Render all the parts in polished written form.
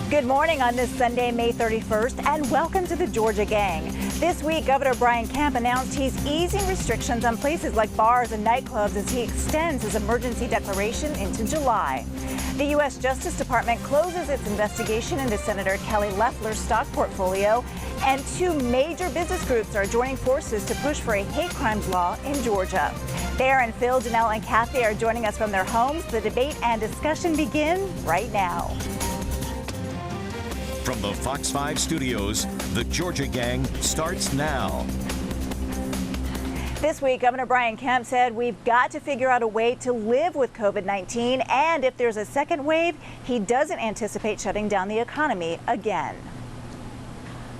Good morning on this Sunday, May 31st, and welcome to the Georgia Gang. This week, Governor Brian Kemp announced he's easing restrictions on places like bars and nightclubs as he extends his emergency declaration into July. The U.S. Justice Department closes its investigation into Senator Kelly Loeffler's stock portfolio, and two major business groups are joining forces to push for a hate crimes law in Georgia. Tharon, Phil, Janelle, and Cathy are joining us from their homes. The debate and discussion begin right now. From the Fox 5 studios, the Georgia Gang starts now. This week, Governor Brian Kemp said we've got to figure out a way to live with COVID-19, and if there's a second wave, he doesn't anticipate shutting down the economy again.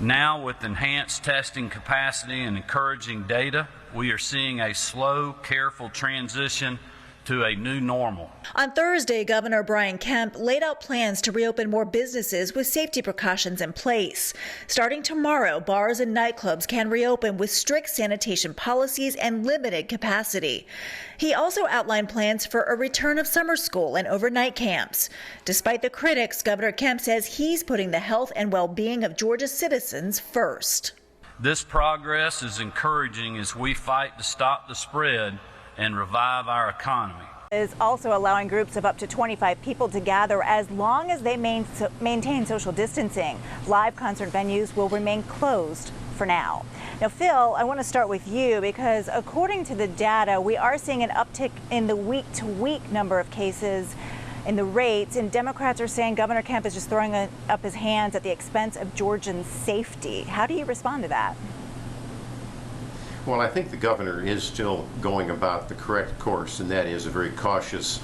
Now, with enhanced testing capacity and encouraging data, we are seeing a slow, careful transition to a new normal. On Thursday, Governor Brian Kemp laid out plans to reopen more businesses with safety precautions in place. Starting tomorrow, bars and nightclubs can reopen with strict sanitation policies and limited capacity. He also outlined plans for a return of summer school and overnight camps. Despite the critics, Governor Kemp says he's putting the health and well-being of Georgia's citizens first. This progress is encouraging as we fight to stop the spread and revive our economy. Is also allowing groups of up to 25 people to gather as long as they maintain social distancing. Live concert venues will remain closed for now. Now, Phil, I want to start with you because according to the data, we are seeing an uptick in the week-to-week number of cases in the rates, and Democrats are saying Governor Kemp is just throwing up his hands at the expense of Georgian safety. How do you respond to that? Well, I think the governor is still going about the correct course, and that is a very cautious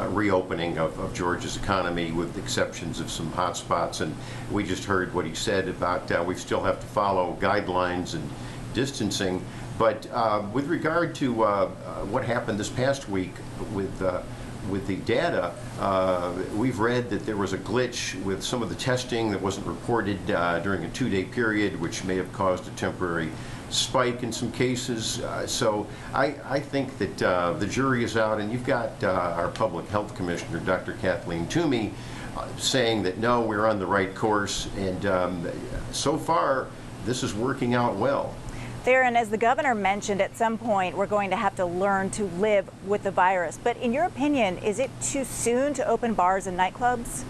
reopening of Georgia's economy with exceptions of some hot spots. And we just heard what he said about we still have to follow guidelines and distancing. But with regard to what happened this past week with the data, we've read that there was a glitch with some of the testing that wasn't reported during a 2-day period, which may have caused a temporary spike in some cases. So I think that the jury is out, and you've got our public health commissioner, Dr. Kathleen Toomey, saying that no, we're on the right course, and so far this is working out well. Tharon, as the governor mentioned, at some point we're going to have to learn to live with the virus. But in your opinion, is it too soon to open bars and nightclubs?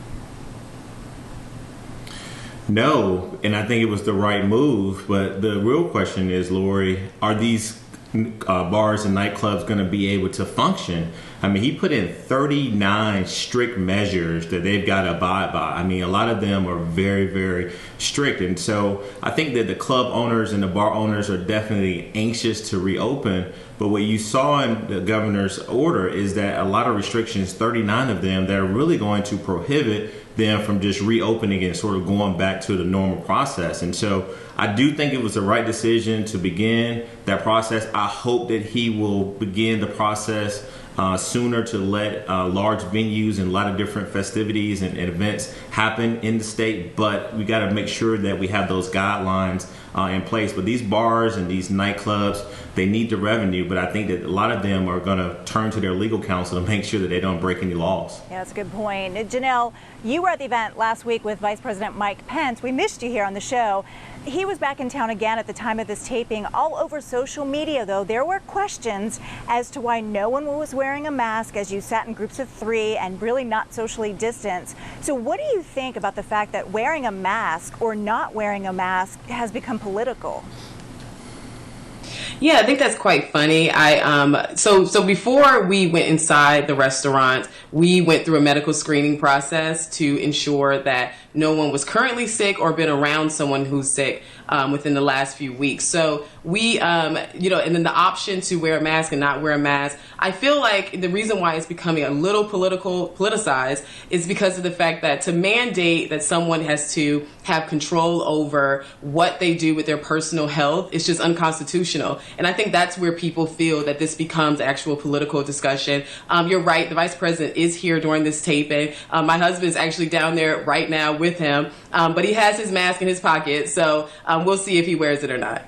No, and I think it was the right move. But the real question is, Lori, are these bars and nightclubs going to be able to function? I mean, he put in 39 strict measures that they've got to abide by. I mean, a lot of them are very, very strict. And so I think that the club owners and the bar owners are definitely anxious to reopen. But what you saw in the governor's order is that a lot of restrictions, 39 of them, that are really going to prohibit them from just reopening and sort of going back to the normal process. And so I do think it was the right decision to begin that process. I hope that he will begin the process sooner to let large venues and a lot of different festivities and events happen in the state, but we got to make sure that we have those guidelines in place. But these bars and these nightclubs, they need the revenue, but I think that a lot of them are going to turn to their legal counsel to make sure that they don't break any laws. Yeah, that's a good point. Janelle, you were at the event last week with Vice President Mike Pence. We missed you here on the show. He was back in town again at the time of this taping. All over social media, though, there were questions as to why no one was wearing a mask as you sat in groups of 3 and really not socially distanced. So what do you think about the fact that wearing a mask or not wearing a mask has become political? Yeah, I think that's quite funny. So before we went inside the restaurant, we went through a medical screening process to ensure that no one was currently sick or been around someone who's sick within the last few weeks. So we, and then the option to wear a mask and not wear a mask, I feel like the reason why it's becoming a little politicized is because of the fact that to mandate that someone has to have control over what they do with their personal health is just unconstitutional. And I think that's where people feel that this becomes actual political discussion. You're right. The vice president is here during this taping. My husband is actually down there right now with him, but he has his mask in his pocket. So we'll see if he wears it or not.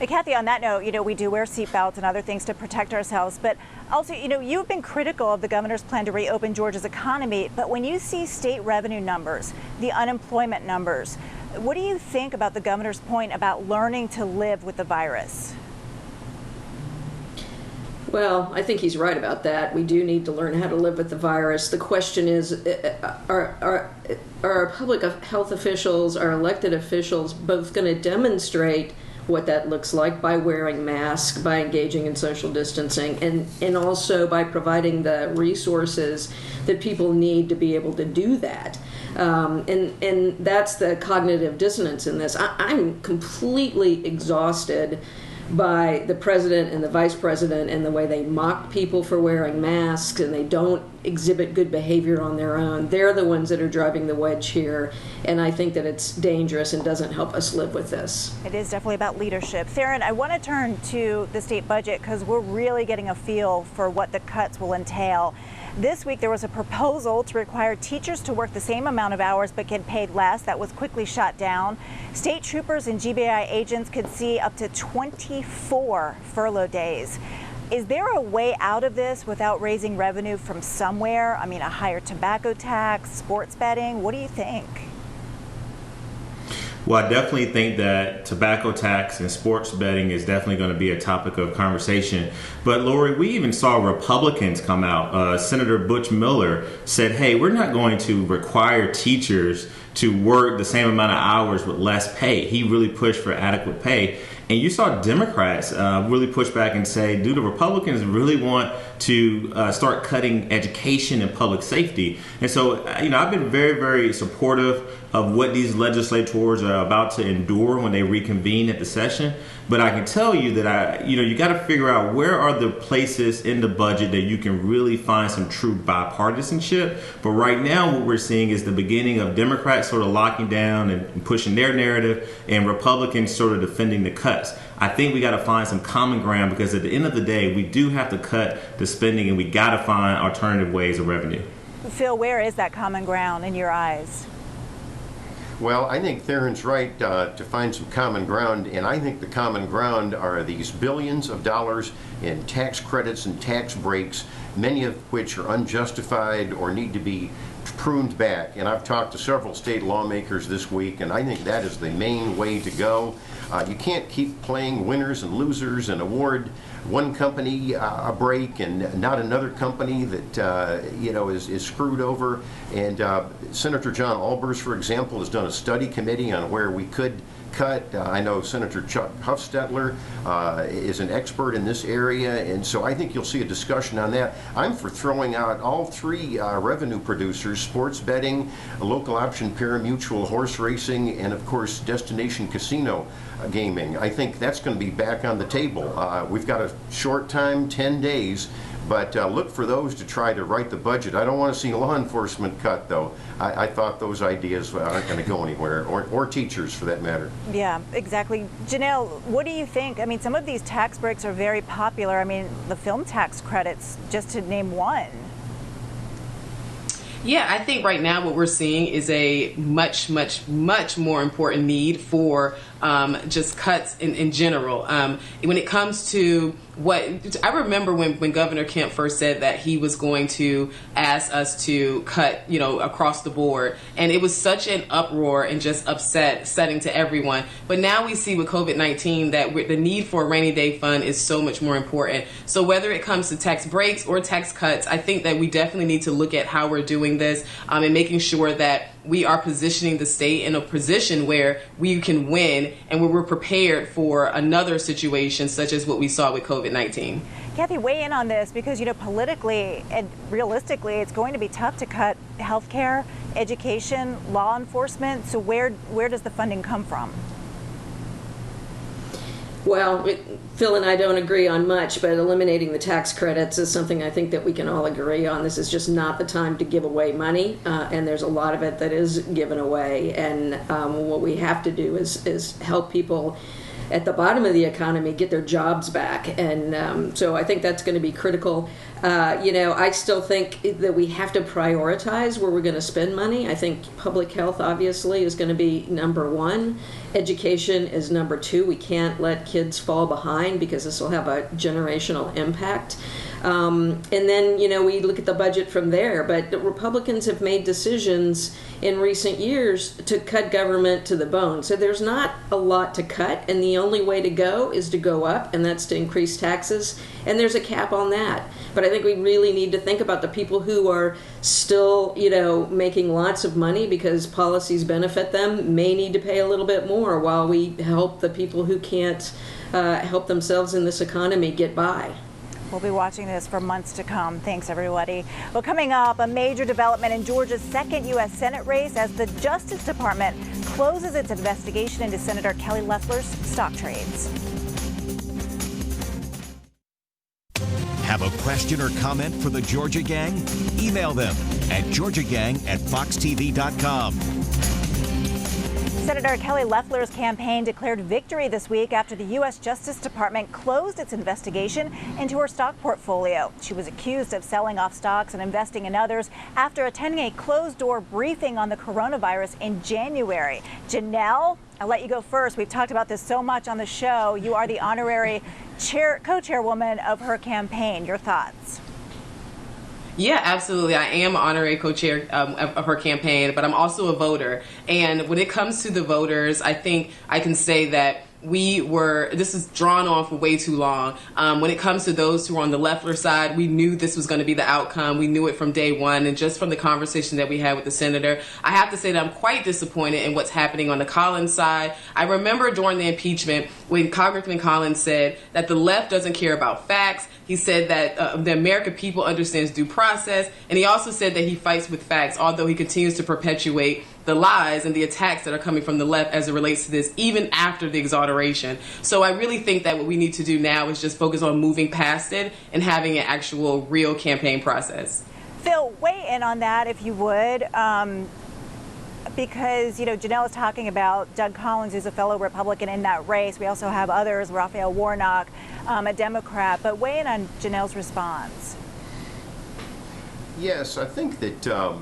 Cathy, on that note, we do wear seatbelts and other things to protect ourselves, but also, you've been critical of the governor's plan to reopen Georgia's economy, but when you see state revenue numbers, the unemployment numbers, what do you think about the governor's point about learning to live with the virus? Well, I think he's right about that. We do need to learn how to live with the virus. The question is, are public health officials, our elected officials, both going to demonstrate what that looks like by wearing masks, by engaging in social distancing, and also by providing the resources that people need to be able to do that? And that's the cognitive dissonance in this. I'm completely exhausted by the president and the vice president and the way they mock people for wearing masks, and they don't exhibit good behavior on their own. They're the ones that are driving the wedge here, and I think that it's dangerous and doesn't help us live with this. It is definitely about leadership. Tharon, I want to turn to the state budget because we're really getting a feel for what the cuts will entail. This week, there was a proposal to require teachers to work the same amount of hours but get paid less. That was quickly shot down. State troopers and GBI agents could see up to 24 furlough days. Is there a way out of this without raising revenue from somewhere? I mean, a higher tobacco tax, sports betting? What do you think? Well, I definitely think that tobacco tax and sports betting is definitely going to be a topic of conversation. But Lori, we even saw Republicans come out. Senator Butch Miller said, hey, we're not going to require teachers to work the same amount of hours with less pay. He really pushed for adequate pay. And you saw Democrats really push back and say, do the Republicans really want to start cutting education and public safety? And so, I've been very, very supportive of what these legislators are about to endure when they reconvene at the session. But I can tell you that you got to figure out where are the places in the budget that you can really find some true bipartisanship. But right now, what we're seeing is the beginning of Democrats sort of locking down and pushing their narrative, and Republicans sort of defending the cuts. I think we got to find some common ground, because at the end of the day, we do have to cut the spending, and we got to find alternative ways of revenue. Phil, where is that common ground in your eyes? Well, I think Tharon's right to find some common ground, and I think the common ground are these billions of dollars in tax credits and tax breaks, many of which are unjustified or need to be pruned back. And I've talked to several state lawmakers this week, and I think that is the main way to go. You can't keep playing winners and losers and award one company a break and not another company that is screwed over. And Senator John Albers, for example, has done a study committee on where we could cut. I know Senator Chuck Hufstetler is an expert in this area, and so I think you'll see a discussion on that. I'm for throwing out all three revenue producers: sports betting, local option pari-mutuel horse racing, and of course destination casino gaming. I think that's going to be back on the table. We've got a short time, 10 days, but look for those to try to write the budget. I don't want to see law enforcement cut, though. I thought those ideas aren't going to go anywhere, or teachers for that matter. Yeah, exactly. Janelle, what do you think? I mean, some of these tax breaks are very popular. I mean, the film tax credits, just to name one. Yeah, I think right now what we're seeing is a much, much, much more important need for just cuts in general. When it comes to what I remember when Governor Kemp first said that he was going to ask us to cut, across the board, and it was such an uproar and just upsetting to everyone. But now we see with COVID-19 that the need for a rainy day fund is so much more important. So whether it comes to tax breaks or tax cuts, I think that we definitely need to look at how we're doing this and making sure that we are positioning the state in a position where we can win and where we're prepared for another situation such as what we saw with COVID-19. Cathy, weigh in on this because, politically and realistically, it's going to be tough to cut healthcare, education, law enforcement. So where does the funding come from? Well, Phil and I don't agree on much, but eliminating the tax credits is something I think that we can all agree on. This is just not the time to give away money, and there's a lot of it that is given away. And what we have to do is help people at the bottom of the economy get their jobs back. And so I think that's going to be critical. I still think that we have to prioritize where we're going to spend money. I think public health, obviously, is going to be number one. Education is number two. We can't let kids fall behind because this will have a generational impact. And then, we look at the budget from there. But the Republicans have made decisions in recent years to cut government to the bone. So there's not a lot to cut, and the only way to go is to go up, and that's to increase taxes. And there's a cap on that. But I think we really need to think about the people who are still, making lots of money because policies benefit them, may need to pay a little bit more while we help the people who can't help themselves in this economy get by. We'll be watching this for months to come. Thanks, everybody. Well, coming up, a major development in Georgia's second U.S. Senate race as the Justice Department closes its investigation into Senator Kelly Loeffler's stock trades. Have a question or comment for the Georgia Gang? Email them at georgiagang@foxtv.com. Senator Kelly Loeffler's campaign declared victory this week after the U.S. Justice Department closed its investigation into her stock portfolio. She was accused of selling off stocks and investing in others after attending a closed-door briefing on the coronavirus in January. Janelle, I'll let you go first. We've talked about this so much on the show. You are the honorary co-chairwoman of her campaign. Your thoughts? Yeah, absolutely. I am honorary co-chair of her campaign, but I'm also a voter. And when it comes to the voters, I think I can say that this is drawn on for way too long. When it comes to those who are on the Loeffler side, we knew this was going to be the outcome. We knew it from day one. And just from the conversation that we had with the senator, I have to say that I'm quite disappointed in what's happening on the Collins side. I remember during the impeachment when Congressman Collins said that the left doesn't care about facts. He said that the American people understands due process. And he also said that he fights with facts, although he continues to perpetuate the lies and the attacks that are coming from the left as it relates to this, even after the exoneration. So I really think that what we need to do now is just focus on moving past it and having an actual real campaign process. Phil, weigh in on that if you would, because, Janelle is talking about Doug Collins, who's a fellow Republican in that race. We also have others, Raphael Warnock, a Democrat, but weigh in on Janelle's response. Yes, I think that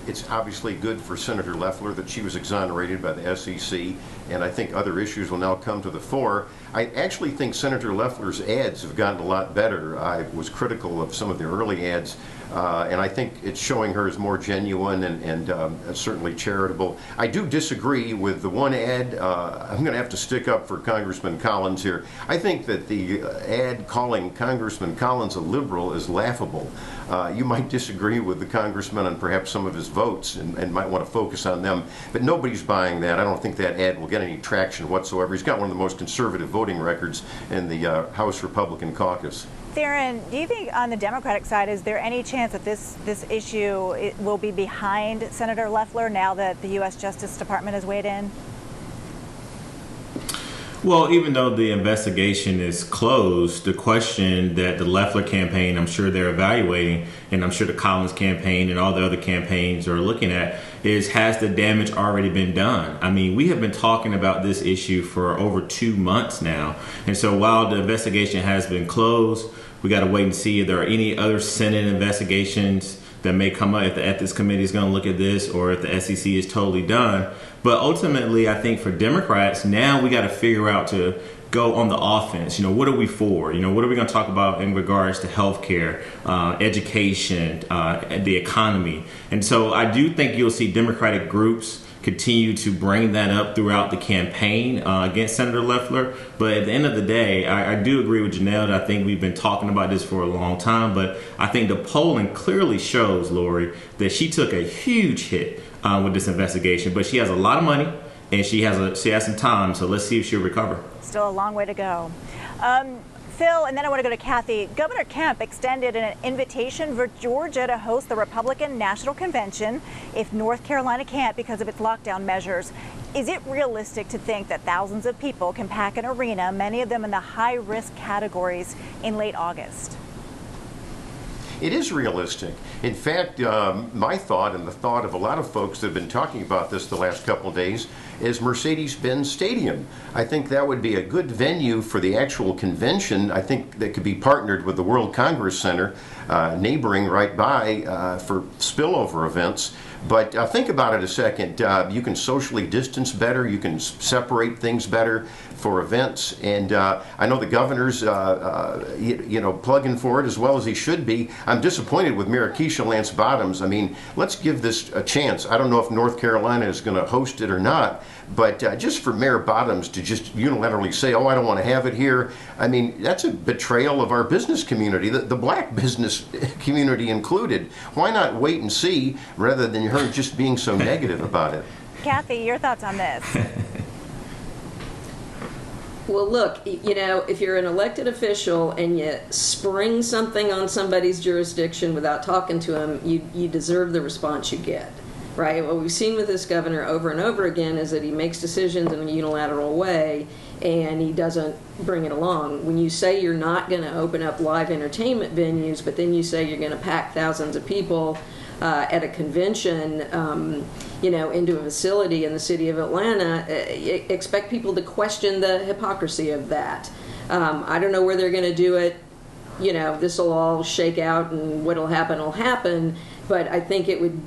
it's obviously good for Senator Loeffler that she was exonerated by the SEC, and I think other issues will now come to the fore. I actually think Senator Loeffler's ads have gotten a lot better. I was critical of some of the early ads, and I think it's showing her as more genuine and certainly charitable. I do disagree with the one ad. I'm going to have to stick up for Congressman Collins here. I think that the ad calling Congressman Collins a liberal is laughable. You might disagree with the congressman on perhaps some of his votes and might want to focus on them, but nobody's buying that. I don't think that ad will get any traction whatsoever. He's got one of the most conservative voting records in the House Republican caucus. Tharon, do you think on the Democratic side, is there any chance that this issue will be behind Senator Loeffler now that the U.S. Justice Department has weighed in? Well, even though the investigation is closed, the question that the Loeffler campaign, I'm sure they're evaluating, and I'm sure the Collins campaign and all the other campaigns are looking at, is has the damage already been done? I mean, we have been talking about this issue for over 2 months now. And so while the investigation has been closed, we got to wait and see if there are any other Senate investigations that may come up, if the Ethics Committee is going to look at this or if the SEC is totally done. But ultimately, I think for Democrats, now we got to figure out to go on the offense. What are we for? What are we going to talk about in regards to healthcare, education, the economy? And so I do think you'll see Democratic groups continue to bring that up throughout the campaign against Senator Loeffler. But at the end of the day, I do agree with Janelle that I think we've been talking about this for a long time. But I think the polling clearly shows, Lori, that she took a huge hit with this investigation. But she has a lot of money and she has some time. So let's see if she'll recover. Still a long way to go. Phil, and then I want to go to Cathy. Governor Kemp extended an invitation for Georgia to host the Republican National Convention if North Carolina can't because of its lockdown measures. Is it realistic to think that thousands of people can pack an arena, many of them in the high-risk categories, in late August? It is realistic. In fact, my thought and the thought of a lot of folks that have been talking about this the last couple of days is Mercedes-Benz Stadium. I think that would be a good venue for the actual convention. I think that could be partnered with the World Congress Center, neighboring right by, for spillover events. But think about it a second. You can socially distance better. You can separate things better for events. And I know the governor's, plugging for it as well as he should be. I'm disappointed with Mayor Keisha Lance Bottoms. I mean, let's give this a chance. I don't know if North Carolina is going to host it or not, but just for Mayor Bottoms to just unilaterally say, oh, I don't want to have it here, I mean, that's a betrayal of our business community, the black business community included. Why not wait and see rather than her just being so negative about it? Cathy, your thoughts on this? Well, look, if you're an elected official and you spring something on somebody's jurisdiction without talking to them, you deserve the response you get, right? What we've seen with this governor over and over again is that he makes decisions in a unilateral way and he doesn't bring it along. When you say you're not going to open up live entertainment venues, but then you say you're going to pack thousands of people at a convention, into a facility in the city of Atlanta, expect people to question the hypocrisy of that. I don't know where they're going to do it. This will all shake out and what'll happen will happen, but I think it would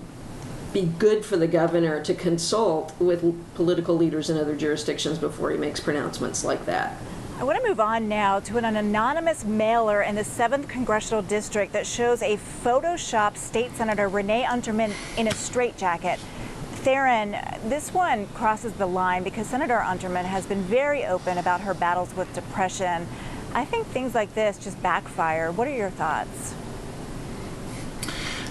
be good for the governor to consult with political leaders in other jurisdictions before he makes pronouncements like that. I want to move on now to an anonymous mailer in the 7th Congressional District that shows a photoshopped State Senator Renee Unterman in a straitjacket. Tharon, this one crosses the line because Senator Unterman has been very open about her battles with depression. I think things like this just backfire. What are your thoughts?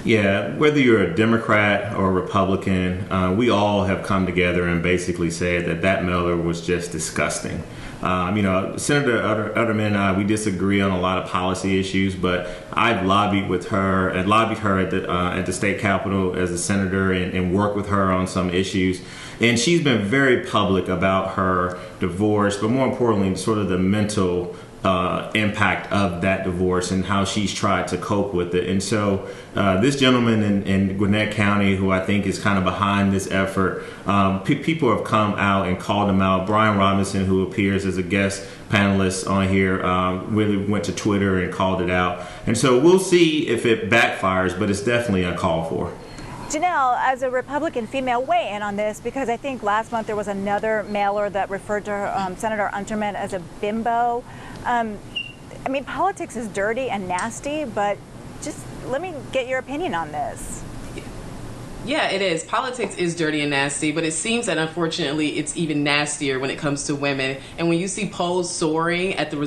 Yeah, whether you're a Democrat or a Republican, we all have come together and basically said that mailer was just disgusting. Senator Unterman and I, we disagree on a lot of policy issues, but I've lobbied her at the state capitol as a senator and worked with her on some issues. And she's been very public about her divorce, but more importantly, sort of the mental impact of that divorce and how she's tried to cope with it. And so this gentleman in Gwinnett County, who I think is kind of behind this effort, people have come out and called him out. Brian Robinson, who appears as a guest panelist on here, really went to Twitter and called it out. And so we'll see if it backfires, but it's definitely uncalled for. Janelle, as a Republican female, weigh in on this because I think last month there was another mailer that referred to Senator Unterman as a bimbo. Politics is dirty and nasty, but just let me get your opinion on this. Yeah, it is. Politics is dirty and nasty, but it seems that unfortunately it's even nastier when it comes to women. And when you see polls soaring at the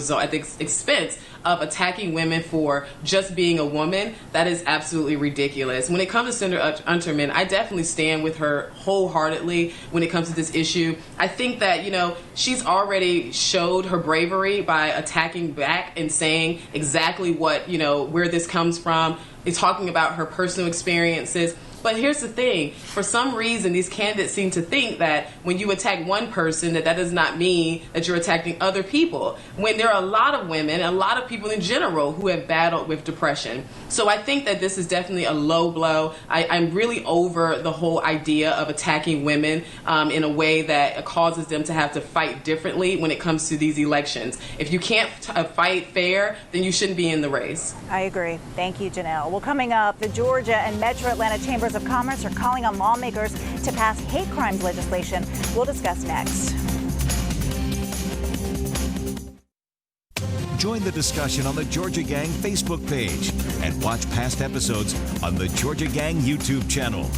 expense of attacking women for just being a woman, that is absolutely ridiculous. When it comes to Senator Unterman, I definitely stand with her wholeheartedly when it comes to this issue. I think that, she's already showed her bravery by attacking back and saying exactly what, where this comes from, and talking about her personal experiences. But here's the thing. For some reason, these candidates seem to think that when you attack one person, that does not mean that you're attacking other people. When there are a lot of women, a lot of people in general who have battled with depression. So I think that this is definitely a low blow. I'm really over the whole idea of attacking women in a way that causes them to have to fight differently when it comes to these elections. If you can't fight fair, then you shouldn't be in the race. I agree. Thank you, Janelle. Well, coming up, the Georgia and Metro Atlanta Chambers of Commerce are calling on lawmakers to pass hate crimes legislation. We'll discuss next. Join the discussion on the Georgia Gang Facebook page and watch past episodes on the Georgia Gang YouTube channel.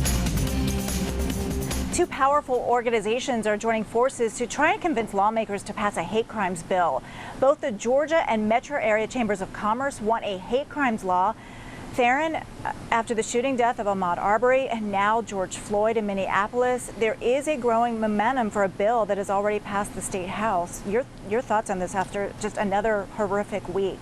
Two powerful organizations are joining forces to try and convince lawmakers to pass a hate crimes bill. Both the Georgia and Metro area Chambers of Commerce want a hate crimes law. Tharon, after the shooting death of Ahmaud Arbery and now George Floyd in Minneapolis, there is a growing momentum for a bill that has already passed the state house. Your thoughts on this after just another horrific week?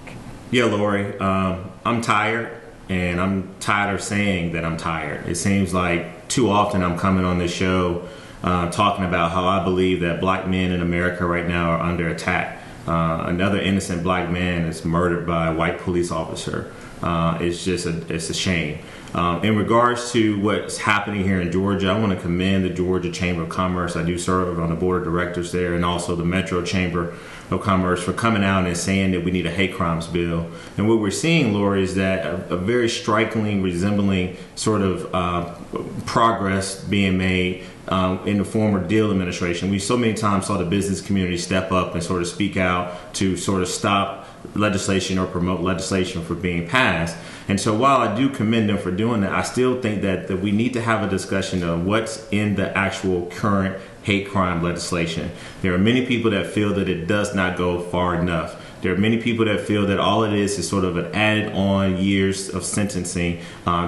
Yeah, Lori, I'm tired, and I'm tired of saying that I'm tired. It seems like too often I'm coming on this show talking about how I believe that black men in America right now are under attack. Another innocent black man is murdered by a white police officer. it's a shame. In regards to what's happening here in Georgia, I want to commend the Georgia Chamber of Commerce. I do serve on the board of directors there, and also the Metro Chamber of Commerce, for coming out and saying that we need a hate crimes bill. And what we're seeing, Lori, is that a very strikingly resembling sort of progress being made in the former Deal administration. We so many times saw the business community step up and sort of speak out to sort of stop legislation or promote legislation for being passed. And so while I do commend them for doing that, I still think that we need to have a discussion of what's in the actual current hate crime legislation. There are many people that feel that it does not go far enough. There are many people that feel that all it is sort of an added on years of sentencing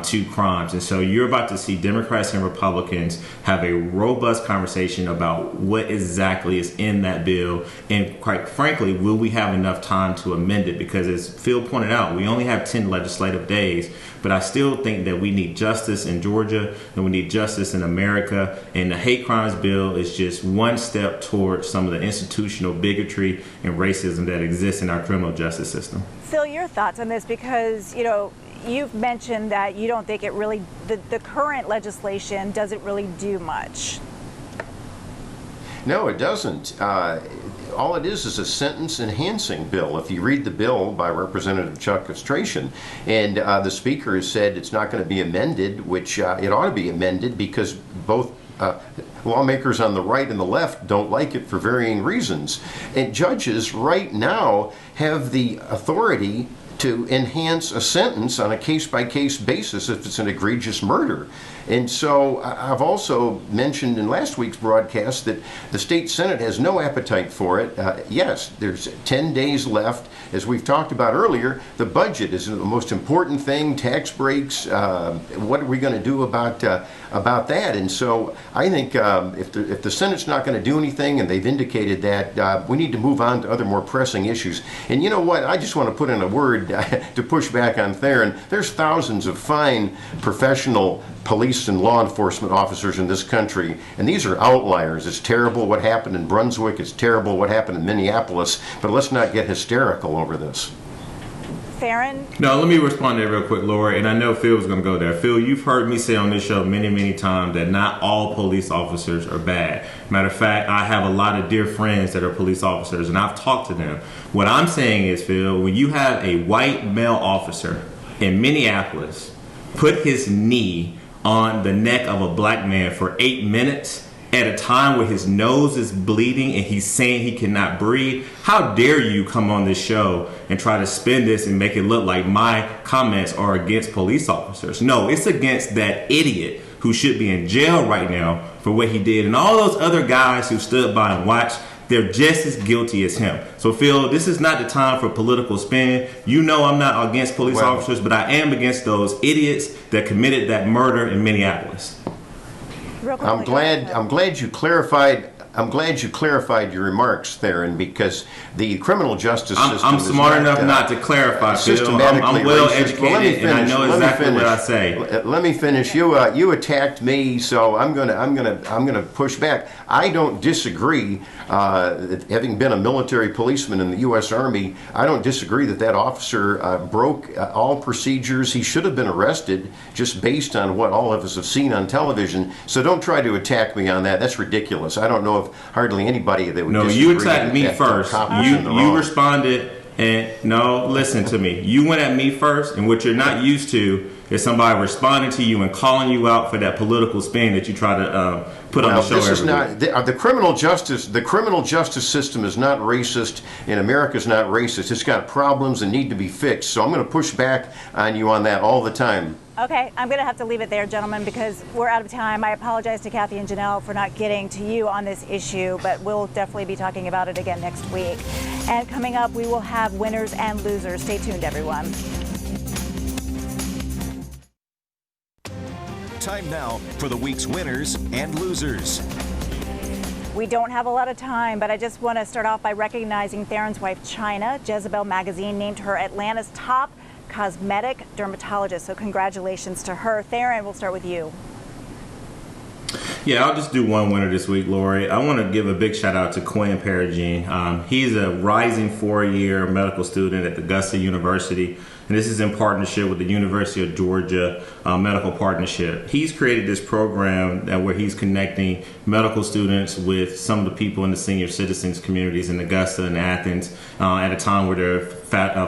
to crimes. And so you're about to see Democrats and Republicans have a robust conversation about what exactly is in that bill. And quite frankly, will we have enough time to amend it? Because as Phil pointed out, we only have 10 legislative days. But I still think that we need justice in Georgia and we need justice in America. And the hate crimes bill is just one step towards some of the institutional bigotry and racism that exists in our criminal justice system. Phil, your thoughts on this, because, you've mentioned that you don't think it really, the current legislation doesn't really do much. No, it doesn't. All it is a sentence-enhancing bill. If you read the bill by Representative Chuck Castration, and the Speaker has said it's not going to be amended, which it ought to be amended because both lawmakers on the right and the left don't like it for varying reasons. And judges right now have the authority to enhance a sentence on a case-by-case basis if it's an egregious murder. And so I've also mentioned in last week's broadcast that the state Senate has no appetite for it. Yes, there's 10 days left. As we've talked about earlier, the budget is the most important thing, tax breaks. What are we going to do about that? And so I think if the Senate's not going to do anything, and they've indicated that, we need to move on to other more pressing issues. And you know what? I just want to put in a word to push back on Tharon. There's thousands of fine professional police and law enforcement officers in this country, and these are outliers. It's terrible what happened in Brunswick. It's terrible what happened in Minneapolis, but let's not get hysterical over this. Tharon? No, let me respond to that real quick, Laura, and I know Phil was going to go there. Phil, you've heard me say on this show many, many times that not all police officers are bad. Matter of fact, I have a lot of dear friends that are police officers, and I've talked to them. What I'm saying is, Phil, when you have a white male officer in Minneapolis put his knee on the neck of a black man for 8 minutes at a time where his nose is bleeding and he's saying he cannot breathe, how dare you come on this show and try to spin this and make it look like my comments are against police officers? No, it's against that idiot who should be in jail right now for what he did, and all those other guys who stood by and watched. They're just as guilty as him. So, Phil, this is not the time for political spin. You know I'm not against police officers, but I am against those idiots that committed that murder in Minneapolis. I'm glad you clarified. I'm glad you clarified your remarks, Tharon, because the criminal justice system. I'm smart enough not to clarify, Phil. I'm well educated, and I know exactly what I say. Let me finish. You attacked me, so I'm gonna push back. I don't disagree. Having been a military policeman in the U.S. Army, I don't disagree that officer broke all procedures. He should have been arrested just based on what all of us have seen on television. So don't try to attack me on that. That's ridiculous. I don't know of hardly anybody that would disagree. No, you attacked me first. You responded, and no, listen to me. You went at me first, and what you're not used to is somebody responding to you and calling you out for that political spin that you try to put on the show. This is not the criminal justice. The criminal justice system is not racist, and America's not racist. It's got problems and need to be fixed. So I'm going to push back on you on that all the time. Okay, I'm going to have to leave it there, gentlemen, because we're out of time. I apologize to Cathy and Janelle for not getting to you on this issue, but we'll definitely be talking about it again next week. And coming up, we will have winners and losers. Stay tuned, everyone. Time now for the week's winners and losers. We don't have a lot of time, but I just want to start off by recognizing Tharon's wife, China. Jezebel magazine named her Atlanta's top cosmetic dermatologist, so congratulations to her. Tharon, we'll start with you. Yeah, I'll just do one winner this week, Lori. I want to give a big shout out to Quinn Perigine. He's a rising 4-year medical student at Augusta University. and this is in partnership with the University of Georgia Medical Partnership. He's created this program where he's connecting medical students with some of the people in the senior citizens communities in Augusta and Athens at a time where they're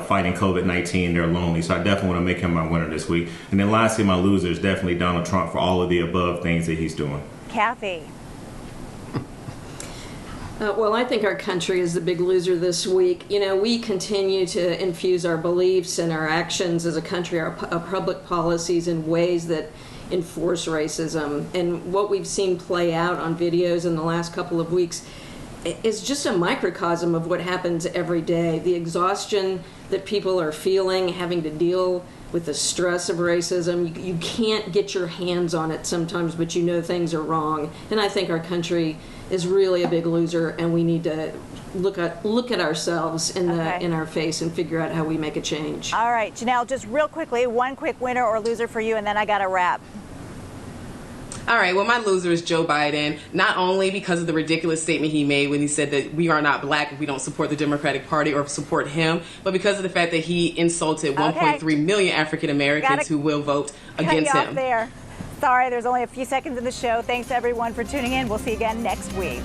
fighting COVID-19. They're lonely. So I definitely want to make him my winner this week. And then lastly, my loser is definitely Donald Trump for all of the above things that he's doing. Cathy. Well, I think our country is the big loser this week. You know, we continue to infuse our beliefs and our actions as a country, our public policies in ways that enforce racism. And what we've seen play out on videos in the last couple of weeks is just a microcosm of what happens every day. The exhaustion that people are feeling, having to deal with the stress of racism. You can't get your hands on it sometimes, but you know things are wrong. And I think our country is really a big loser, and we need to look at ourselves in our face and figure out how we make a change. All right, Janelle, just real quickly, one quick winner or loser for you, and then I got to wrap. All right, well, my loser is Joe Biden, not only because of the ridiculous statement he made when he said that we are not black if we don't support the Democratic Party or support him, but because of the fact that he insulted 1.3 million African Americans who will vote against him. Sorry, there's only a few seconds in the show. Thanks, everyone, for tuning in. We'll see you again next week.